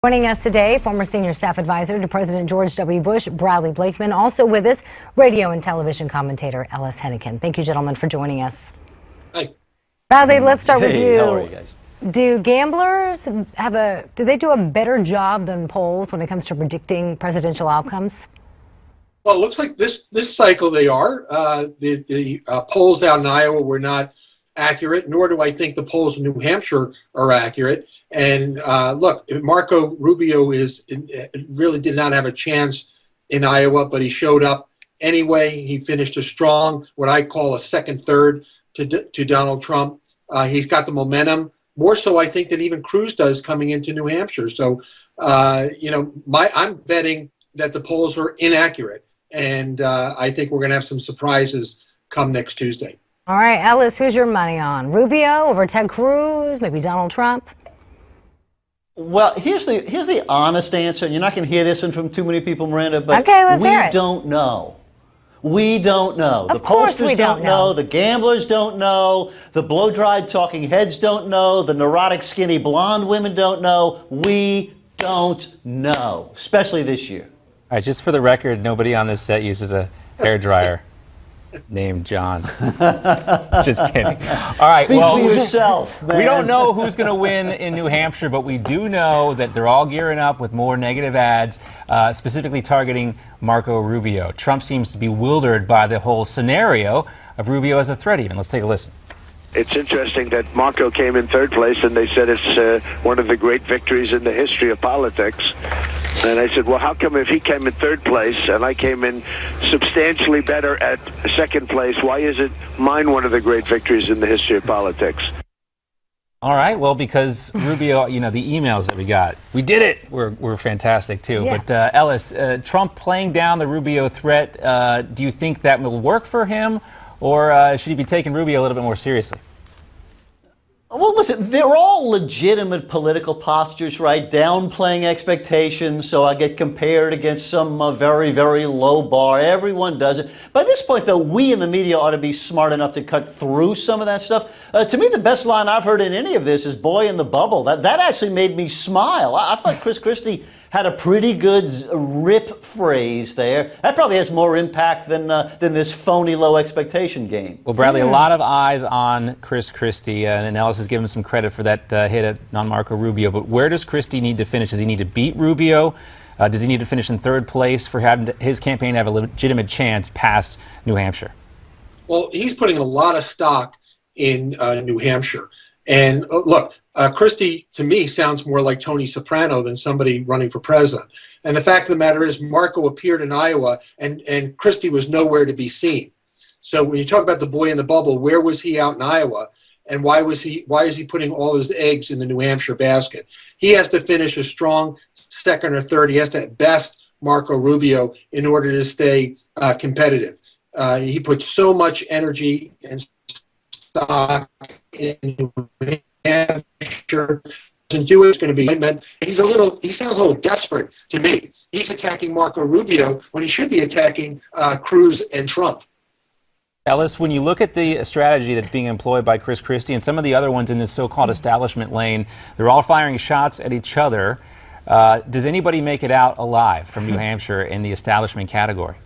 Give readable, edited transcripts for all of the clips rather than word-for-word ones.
Joining us today, former senior staff advisor to President George W. Bush, Bradley Blakeman. Also with us, radio and television commentator Ellis Henican. Thank you, gentlemen, for joining us. Hi. Bradley, let's start with you. How are you guys? Do gamblers do they do a better job than polls when it comes to predicting presidential outcomes? Well, it looks like this cycle they are. The polls out in Iowa were not accurate, nor do I think the polls in New Hampshire are accurate. And look, Marco Rubio really did not have a chance in Iowa, but he showed up anyway. He finished a strong, what I call a second third to Donald Trump. He's got the momentum, more so I think than even Cruz does coming into New Hampshire. So, I'm betting that the polls are inaccurate, and I think we're going to have some surprises come next Tuesday. All right, Ellis, who's your money on? Rubio over Ted Cruz, maybe Donald Trump? Well, here's the honest answer, and you're not going to hear this one from too many people, Miranda, but okay, let's hear it. We don't know. We don't know. Of course The pollsters we don't know. The gamblers don't know. The blow-dried talking heads don't know. The neurotic skinny blonde women don't know. We don't know, especially this year. All right, just for the record, nobody on this set uses a hairdryer named John. Just kidding. All right, Speak for yourself, man. We don't know who's going to win in New Hampshire, but we do know that they're all gearing up with more negative ads, specifically targeting Marco Rubio. Trump seems to be bewildered by the whole scenario of Rubio as a threat even. Let's take a listen. It's interesting that Marco came in third place, and they said it's one of the great victories in the history of politics. And I said, well, how come if he came in third place and I came in substantially better at second place, why isn't mine one of the great victories in the history of politics? All right, well, because Rubio, the emails that we got, we did it, were fantastic too. Yeah. But Ellis, Trump playing down the Rubio threat, do you think that will work for him, or should he be taking Rubio a little bit more seriously? Well, listen, they're all legitimate political postures, right? Downplaying expectations, so I get compared against some very, very low bar. Everyone does it. By this point, though, we in the media ought to be smart enough to cut through some of that stuff. To me, the best line I've heard in any of this is "boy in the bubble." That actually made me smile. I thought Chris Christie had a pretty good rip phrase there. That probably has more impact than this phony low expectation game. Well, Bradley, a lot of eyes on Chris Christie, and Ellis has given him some credit for that hit on Marco Rubio. But where does Christie need to finish? Does he need to beat Rubio? Does he need to finish in third place for having his campaign have a legitimate chance past New Hampshire? Well, he's putting a lot of stock in New Hampshire. And look, Christie, to me, sounds more like Tony Soprano than somebody running for president. And the fact of the matter is, Marco appeared in Iowa, and Christie was nowhere to be seen. So when you talk about the boy in the bubble, where was he out in Iowa? And why is he putting all his eggs in the New Hampshire basket? He has to finish a strong second or third. He has to best Marco Rubio in order to stay competitive. He puts so much energy and stock in New Hampshire. Doesn't do it. It's going to be. He sounds a little desperate to me. He's attacking Marco Rubio when he should be attacking Cruz and Trump. Ellis, when you look at the strategy that's being employed by Chris Christie and some of the other ones in this so-called establishment lane, they're all firing shots at each other. Does anybody make it out alive from New Hampshire in the establishment category?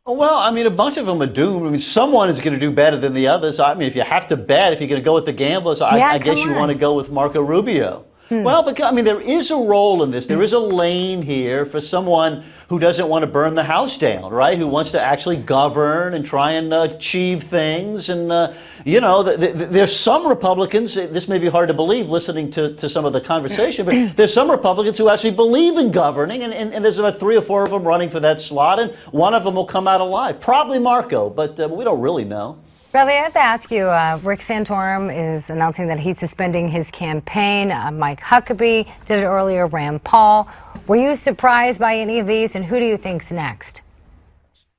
Well, I mean, a bunch of them are doomed. I mean, someone is going to do better than the others. I mean, if you have to bet, if you're going to go with the gamblers, I guess you want to go with Marco Rubio. Well, because, I mean, there is a role in this. There is a lane here for someone who doesn't want to burn the house down, right? Who wants to actually govern and try and achieve things. And, there's some Republicans, this may be hard to believe listening to some of the conversation, but there's some Republicans who actually believe in governing, and there's about 3 or 4 of them running for that slot, and one of them will come out alive. Probably Marco, but we don't really know. Bradley, I have to ask you, Rick Santorum is announcing that he's suspending his campaign. Mike Huckabee did it earlier, Rand Paul. Were you surprised by any of these, and who do you think's next?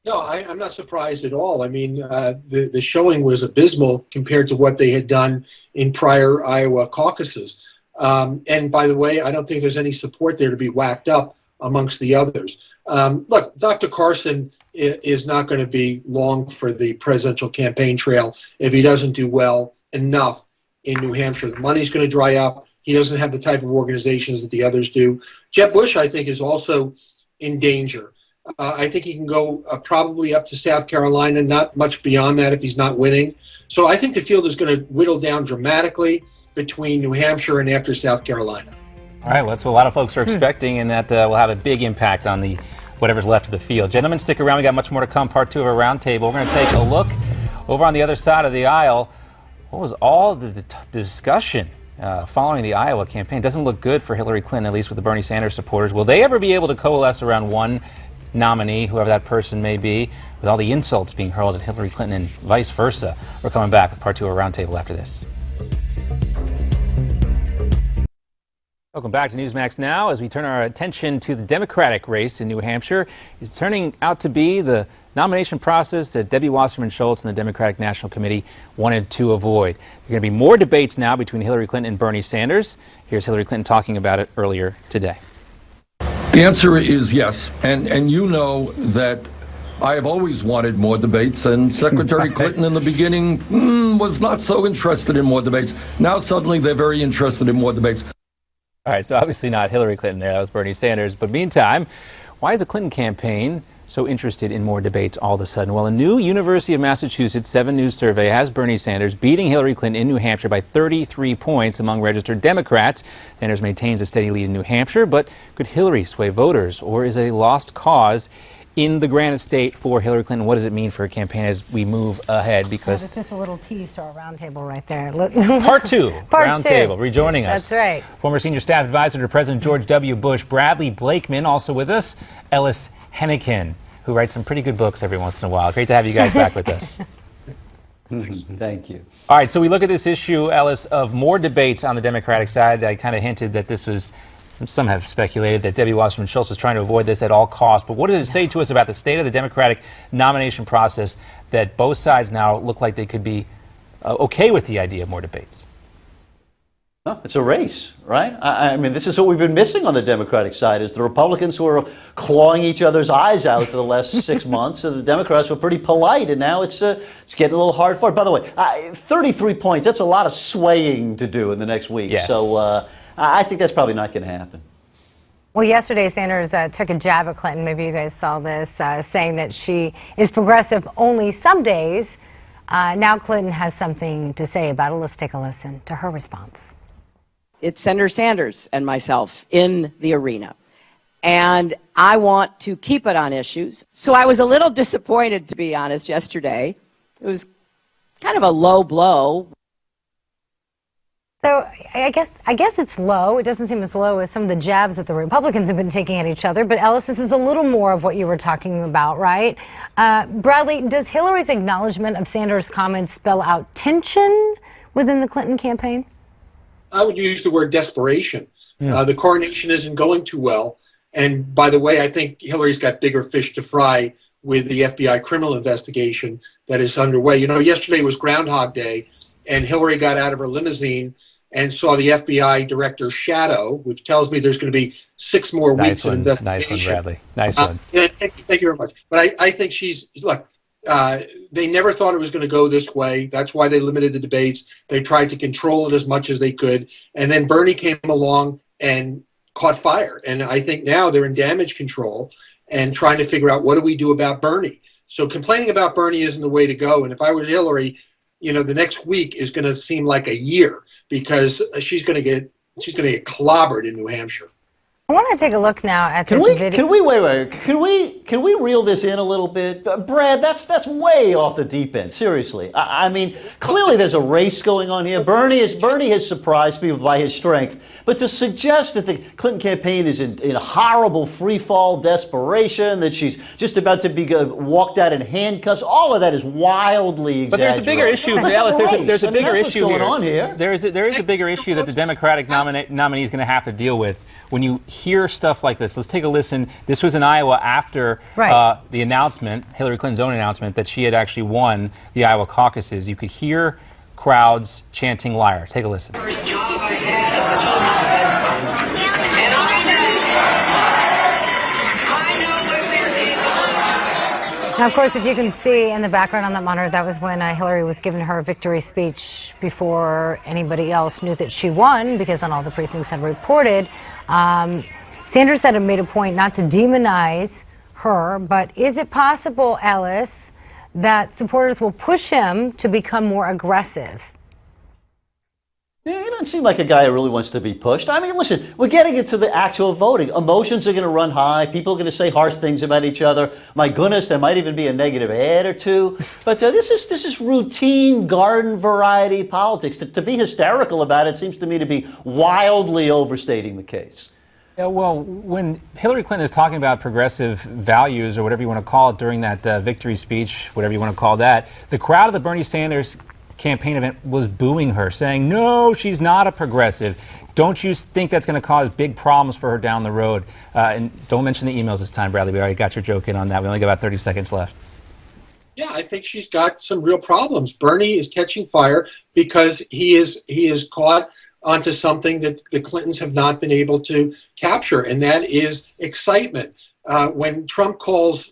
No, I'm not surprised at all. I mean, the showing was abysmal compared to what they had done in prior Iowa caucuses. And by the way, I don't think there's any support there to be whacked up amongst the others. Look, Dr. Carson is not going to be long for the presidential campaign trail if he doesn't do well enough in New Hampshire. The money's going to dry up. He doesn't have the type of organizations that the others do. Jeb Bush, I think, is also in danger. I think he can go probably up to South Carolina, not much beyond that if he's not winning. So I think the field is going to whittle down dramatically between New Hampshire and after South Carolina. All right, well, that's what a lot of folks are expecting, and that will have a big impact on the whatever's left of the field. Gentlemen, stick around. We got much more to come. Part 2 of our roundtable. We're going to take a look over on the other side of the aisle. What was all the discussion following the Iowa campaign? Doesn't look good for Hillary Clinton, at least with the Bernie Sanders supporters. Will they ever be able to coalesce around one nominee, whoever that person may be, with all the insults being hurled at Hillary Clinton and vice versa? We're coming back with part 2 of our roundtable after this. Welcome back to Newsmax Now as we turn our attention to the Democratic race in New Hampshire. It's turning out to be the nomination process that Debbie Wasserman Schultz and the Democratic National Committee wanted to avoid. There are going to be more debates now between Hillary Clinton and Bernie Sanders. Here's Hillary Clinton talking about it earlier today. The answer is yes, and you know that I have always wanted more debates, and Secretary Clinton in the beginning was not so interested in more debates. Now suddenly they're very interested in more debates. All right, so obviously not Hillary Clinton there, that was Bernie Sanders. But meantime, why is the Clinton campaign so interested in more debates all of a sudden? Well, a new University of Massachusetts 7 News survey has Bernie Sanders beating Hillary Clinton in New Hampshire by 33 points among registered Democrats. Sanders maintains a steady lead in New Hampshire, but could Hillary sway voters, or is it a lost cause in the Granite State for Hillary Clinton? What does it mean for a campaign as we move ahead? Because it's just a little tease to our roundtable right there. Part 2, roundtable, rejoining us. That's right. Former senior staff advisor to President George W. Bush, Bradley Blakeman, also with us, Ellis Henican, who writes some pretty good books every once in a while. Great to have you guys back with us. Thank you. All right, so we look at this issue, Ellis, of more debates on the Democratic side. I kind of hinted that this was, some have speculated that Debbie Wasserman Schultz was trying to avoid this at all costs. But what does it say to us about the state of the Democratic nomination process that both sides now look like they could be okay with the idea of more debates? Well, it's a race, right? I mean, this is what we've been missing on the Democratic side, is the Republicans who are clawing each other's eyes out for the last 6 months, and the Democrats were pretty polite, and now it's getting a little hard for it. By the way, 33 points, that's a lot of swaying to do in the next week. Yes. So I think that's probably not going to happen. Well, yesterday Sanders took a jab at Clinton. Maybe you guys saw this, saying that she is progressive only some days. Now Clinton has something to say about it. Let's take a listen to her response. It's Senator Sanders and myself in the arena, and I want to keep it on issues. So I was a little disappointed, to be honest, yesterday. It was kind of a low blow. So I guess it's low. It doesn't seem as low as some of the jabs that the Republicans have been taking at each other. But Ellis, this is a little more of what you were talking about, right? Bradley, does Hillary's acknowledgement of Sanders' comments spell out tension within the Clinton campaign? I would use the word desperation. The coronation isn't going too well. And by the way, I think Hillary's got bigger fish to fry with the FBI criminal investigation that is underway. You know, yesterday was Groundhog Day, and Hillary got out of her limousine and saw the FBI director's shadow, which tells me there's going to be 6 more weeks of investigation. Nice one, Bradley. Nice one. Thank you very much. But I think look, they never thought it was going to go this way. That's why they limited the debates. They tried to control it as much as they could. And then Bernie came along and caught fire. And I think now they're in damage control and trying to figure out, what do we do about Bernie? So complaining about Bernie isn't the way to go. And if I was Hillary, you know, the next week is going to seem like a year, because she's going to get clobbered in New Hampshire. I want to take a look now at this video. Can we reel this in a little bit? Brad, that's way off the deep end, seriously. I mean, clearly there's a race going on here. Bernie has surprised people by his strength. But to suggest that the Clinton campaign is in horrible free-fall desperation, that she's just about to be walked out in handcuffs, all of that is wildly exaggerated. But there's a bigger issue, Alice. There's a bigger issue going on here. There is a bigger issue that the Democratic nominee is going to have to deal with when you hear stuff like this. Let's take a listen. This was in Iowa after the announcement, Hillary Clinton's own announcement, that she had actually won the Iowa caucuses. You could hear crowds chanting "liar." Take a listen. First job I had at the post office, and I know what we're capable of. Now, of course, if you can see in the background on that monitor, that was when Hillary was giving her victory speech before anybody else knew that she won, because on all the precincts had reported. Sanders had made a point not to demonize her, but is it possible, Ellis, that supporters will push him to become more aggressive? Yeah, he doesn't seem like a guy who really wants to be pushed. I mean, listen, we're getting into the actual voting. Emotions are going to run high. People are going to say harsh things about each other. My goodness, there might even be a negative ad or two. But this is routine garden variety politics. To be hysterical about it seems to me to be wildly overstating the case. Yeah, well, when Hillary Clinton is talking about progressive values, or whatever you want to call it, during that victory speech, whatever you want to call that, the crowd of the Bernie Sanders campaign event was booing her, saying, no, she's not a progressive. Don't you think that's going to cause big problems for her down the road? And don't mention the emails this time, Bradley. We already got your joke in on that. We only got about 30 seconds left. Yeah, I think she's got some real problems. Bernie is catching fire because he is caught onto something that the Clintons have not been able to capture, and that is excitement. When Trump calls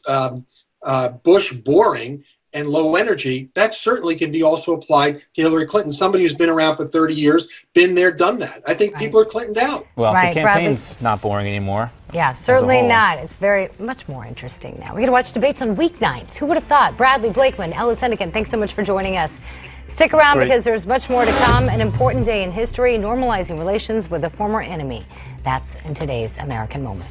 Bush boring and low energy, that certainly can be also applied to Hillary Clinton, somebody who's been around for 30 years, been there, done that. I think people are Clintoned out. Well, Right, the campaign's not boring anymore. Yeah, certainly whole. not. It's very much more interesting now. We're going to watch debates on weeknights. Who would have thought? Bradley, Blakeman, Ellis Henican, thanks so much for joining us. Stick around because there's much more to come. An important day in history, normalizing relations with a former enemy. That's in today's American Moment.